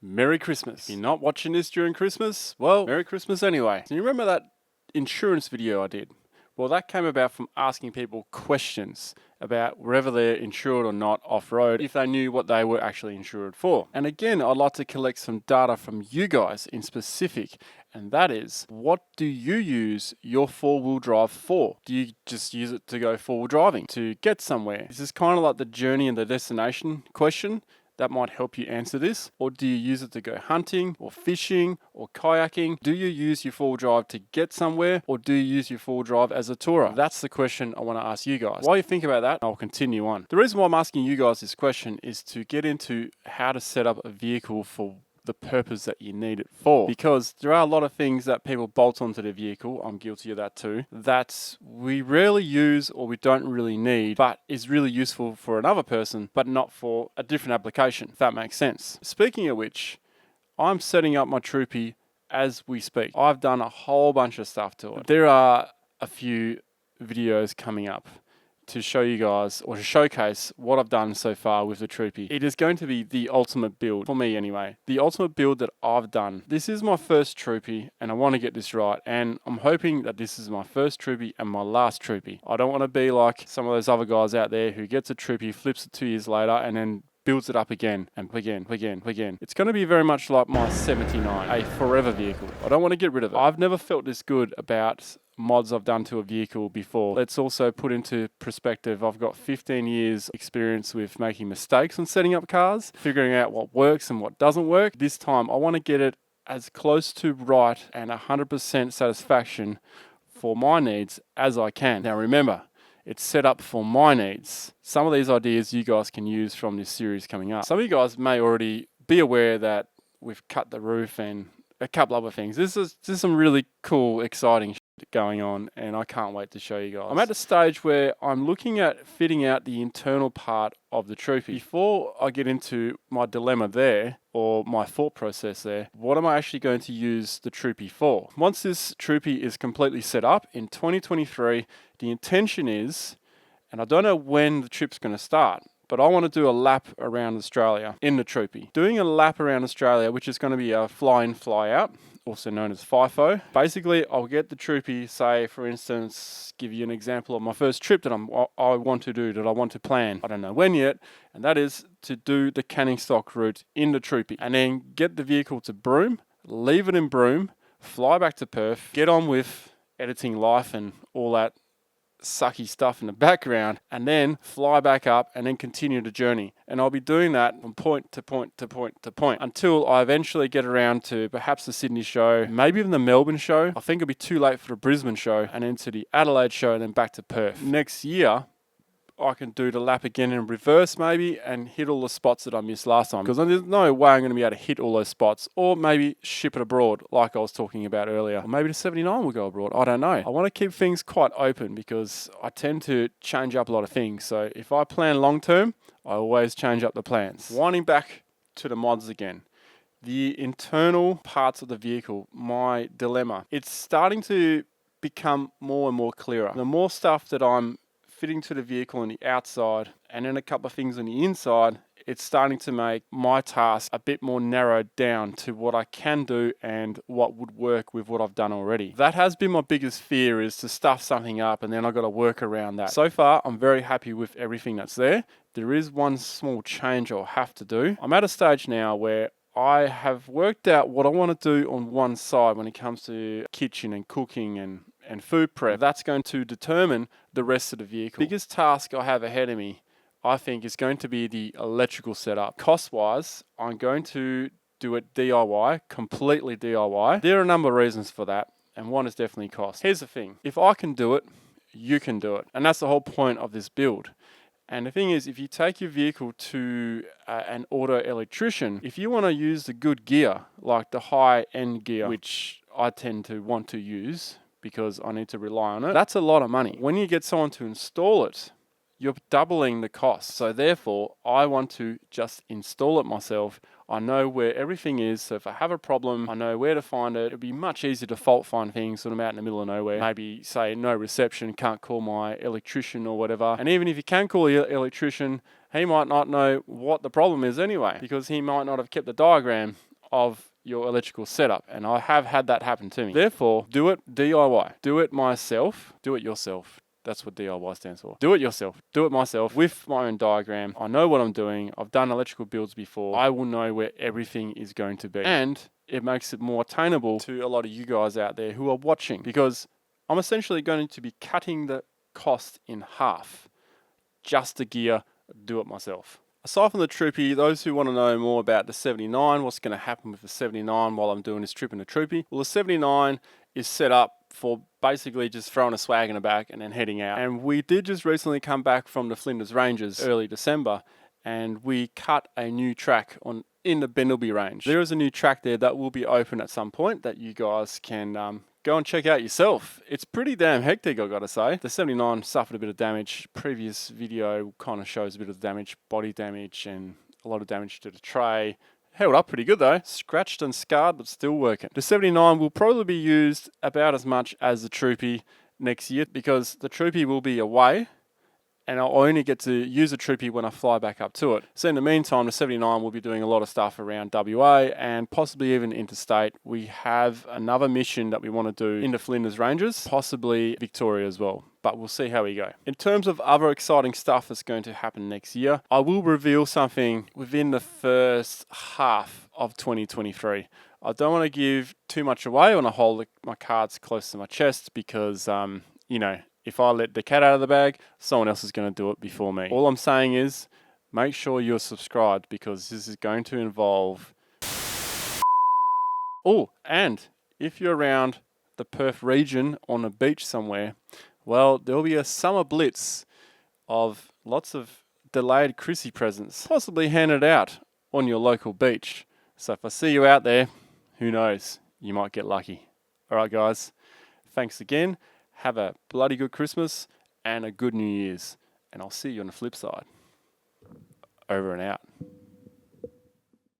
Merry Christmas. If you're not watching this during Christmas, well, Merry Christmas anyway. So you remember that insurance video I did? Well, that came about from asking people questions about whether they're insured or not off-road, if they knew what they were actually insured for. And again, I'd like to collect some data from you guys in specific, and that is, what do you use your four-wheel drive for? Do you just use it to go four-wheel driving, to get somewhere? This is kind of like the journey and the destination question. That might help you answer this. Or do you use it to go hunting or fishing or kayaking? Do you use your four-wheel drive to get somewhere, or do you use your four-wheel drive as a tourer? That's the question I want to ask you guys. While you think about that, I'll continue on. The reason why I'm asking you guys this question is to get into how to set up a vehicle for the purpose that you need it for, because there are a lot of things that people bolt onto their vehicle, I'm guilty of that too, that we rarely use or we don't really need, but is really useful for another person, but not for a different application, if that makes sense. Speaking of which, I'm setting up my Troopy as we speak. I've done a whole bunch of stuff to it. There are a few videos coming up to show you guys, or to showcase what I've done so far with the Troopy. It is going to be the ultimate build, for me anyway. The ultimate build that I've done. This is my first Troopy, and I want to get this right, and I'm hoping that this is my first Troopy and my last Troopy. I don't want to be like some of those other guys out there who gets a Troopy, flips it 2 years later, and then builds it up again and again. It's going to be very much like my 79, a forever vehicle. I don't want to get rid of it. I've never felt this good about mods I've done to a vehicle before. Let's also put into perspective, I've got 15 years experience with making mistakes on setting up cars, figuring out what works and what doesn't work. This time I want to get it as close to right and 100% satisfaction for my needs as I can. Now remember, it's set up for my needs. Some of these ideas you guys can use from this series coming up. Some of you guys may already be aware that we've cut the roof and a couple other things. This is some really cool, exciting shit going on, and I can't wait to show you guys. I'm at the stage where I'm looking at fitting out the internal part of the Troopy. Before I get into my dilemma there, or my thought process there, what am I actually going to use the Troopy for? Once this Troopy is completely set up in 2023, the intention is, and I don't know when the trip's going to start, but I want to do a lap around Australia in the Troopy. Doing a lap around Australia, which is going to be a fly-in, fly-out, also known as FIFO. Basically, I'll get the Troopy, say, for instance, give you an example of my first trip that I want to do, that I want to plan. I don't know when yet, and that is to do the Canning Stock route in the Troopy, and then get the vehicle to Broome, leave it in Broome, fly back to Perth, get on with editing life and all that sucky stuff in the background, and then fly back up and then continue the journey. And I'll be doing that from point to point to point to point until I eventually get around to perhaps the Sydney show, maybe even the Melbourne show. I think it'll be too late for the Brisbane show, and then to the Adelaide show, and then back to Perth. Next year, I can do the lap again in reverse maybe and hit all the spots that I missed last time, because there's no way I'm going to be able to hit all those spots, or maybe ship it abroad like I was talking about earlier, or maybe the 79 will go abroad. I don't know. I want to keep things quite open because I tend to change up a lot of things. So if I plan long term, I always change up the plans. Winding back to the mods again. The internal parts of the vehicle, my dilemma. It's starting to become more and more clearer. The more stuff that I'm fitting to the vehicle on the outside, and then a couple of things on the inside, it's starting to make my task a bit more narrowed down to what I can do and what would work with what I've done already. That has been my biggest fear, is to stuff something up and then I've got to work around that. So far, I'm very happy with everything that's there. There is one small change I'll have to do. I'm at a stage now where I have worked out what I want to do on one side when it comes to kitchen and cooking and food prep. That's going to determine the rest of the vehicle. Biggest task I have ahead of me, I think, is going to be the electrical setup. Cost-wise, I'm going to do it DIY, completely DIY. There are a number of reasons for that, and one is definitely cost. Here's the thing. If I can do it, you can do it. And that's the whole point of this build. And the thing is, if you take your vehicle to an auto electrician, if you want to use the good gear, like the high-end gear, which I tend to want to use because I need to rely on it, that's a lot of money. When you get someone to install it, you're doubling the cost. So therefore, I want to just install it myself. I know where everything is, so if I have a problem, I know where to find it. It'd be much easier to fault find things when I'm out in the middle of nowhere. Maybe say no reception, can't call my electrician or whatever. And even if you can call the electrician, he might not know what the problem is anyway, because he might not have kept the diagram of your electrical setup, and I have had that happen to me. Therefore, do it DIY. Do it myself. Do it yourself. That's what DIY stands for. Do it yourself. Do it myself with my own diagram. I know what I'm doing. I've done electrical builds before. I will know where everything is going to be. And it makes it more attainable to a lot of you guys out there who are watching, because I'm essentially going to be cutting the cost in half just to gear, do it myself. Aside from the Troopy, those who want to know more about the 79, what's going to happen with the 79 while I'm doing this trip in the Troopy, well, the 79 is set up for basically just throwing a swag in the back and then heading out. And we did just recently come back from the Flinders Ranges early December, and we cut a new track in the Bendelby range. There is a new track there that will be open at some point that you guys can go and check out yourself. It's pretty damn hectic, I gotta say. The 79 suffered a bit of damage. Previous video kind of shows a bit of damage, body damage, and a lot of damage to the tray. Held up pretty good though. Scratched and scarred, but still working. The 79 will probably be used about as much as the Troopy next year, because the Troopy will be away, and I'll only get to use the Troopy when I fly back up to it. So in the meantime, the 79 will be doing a lot of stuff around WA and possibly even interstate. We have another mission that we want to do in the Flinders Ranges, possibly Victoria as well, but we'll see how we go. In terms of other exciting stuff that's going to happen next year, I will reveal something within the first half of 2023. I don't want to give too much away. I want to hold my cards close to my chest because, you know, if I let the cat out of the bag, someone else is going to do it before me. All I'm saying is, make sure you're subscribed, because this is going to involve... Oh, and if you're around the Perth region on a beach somewhere, well, there'll be a summer blitz of lots of delayed Chrissy presents, possibly handed out on your local beach. So if I see you out there, who knows, you might get lucky. All right, guys, thanks again. Have a bloody good Christmas and a good New Year's. And I'll see you on the flip side. Over and out.